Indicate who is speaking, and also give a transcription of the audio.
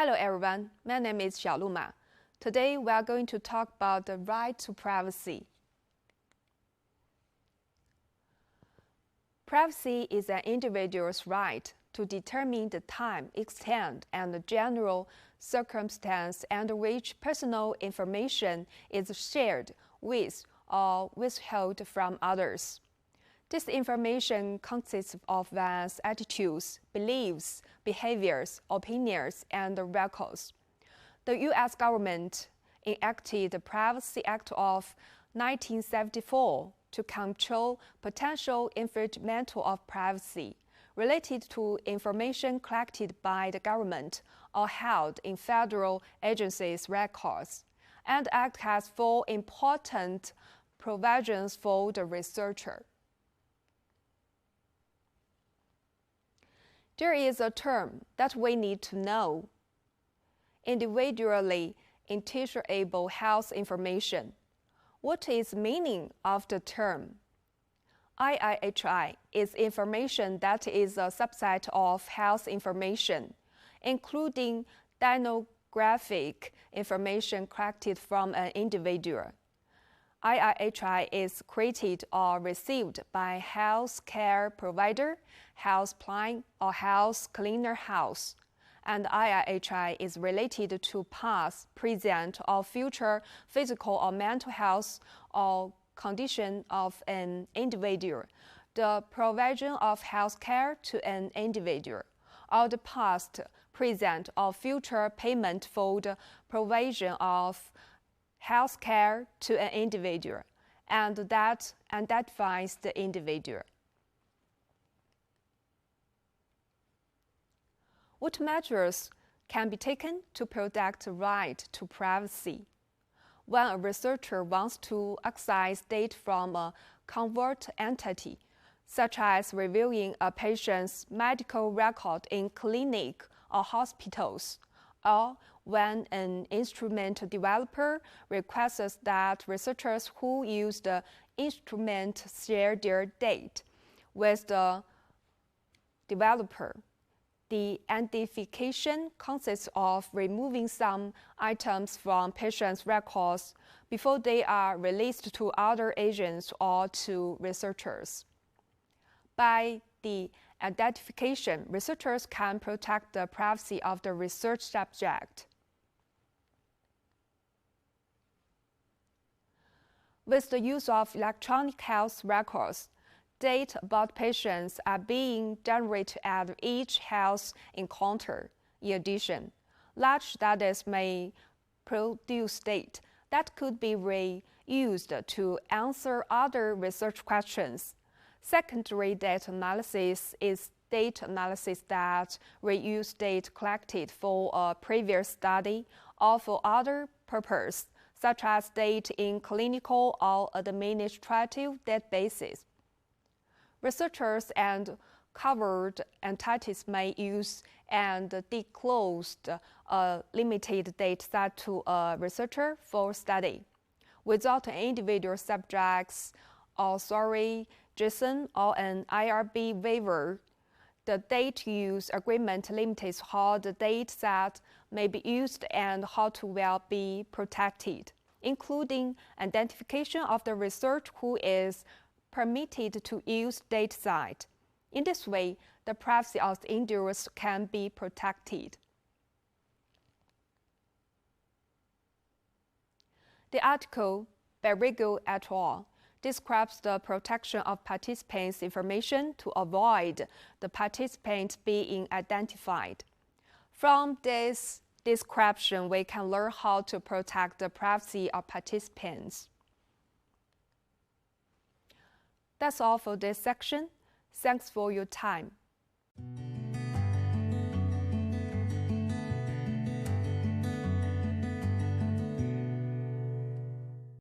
Speaker 1: Hello everyone, my name is Xiaolu Ma. Today we are going to talk about the right to privacy. Privacy is an individual's right to determine the time, extent, and the general circumstance under which personal information is shared with or withheld from others. This information consists of one's attitudes, beliefs, behaviors, opinions, and records. The U.S. government enacted the Privacy Act of 1974 to control potential infringement of privacy related to information collected by the government or held in federal agencies' records. And the Act has four important provisions for the researcher. There is a term that we need to know: individually intelligible health information. What is the meaning of the term? IIHI is information that is a subset of health information, including demographic information collected from an individual. IIHI is created or received by health care provider, health plan, or health cleaner house. And IIHI is related to past, present, or future physical or mental health or condition of an individual, the provision of health care to an individual, or the past, present, or future payment for the provision of health care to an individual, and that identifies the individual. What measures can be taken to protect the right to privacy? When a researcher wants to access data from a covert entity, such as reviewing a patient's medical record in clinic or hospitals, or when an instrument developer requests that researchers who use the instrument share their data with the developer. The identification consists of removing some items from patients' records before they are released to other agents or to researchers. By the identification, researchers can protect the privacy of the research subject. With the use of electronic health records, data about patients are being generated at each health encounter. In addition, large studies may produce data that could be reused to answer other research questions. Secondary data analysis is data analysis that reuse data collected for a previous study or for other purposes, such as data in clinical or administrative databases. Researchers and covered entities may use and disclose a limited data set to a researcher for study. Without an individual subject's authorization or an IRB waiver, the data use agreement limits how the data set may be used and how it will be protected, including identification of the researcher who is permitted to use data set. In this way, the privacy of the individuals can be protected. The article by Rigo et al. Describes the protection of participants' information to avoid the participants being identified. From this description, we can learn how to protect the privacy of participants. That's all for this section. Thanks for your time.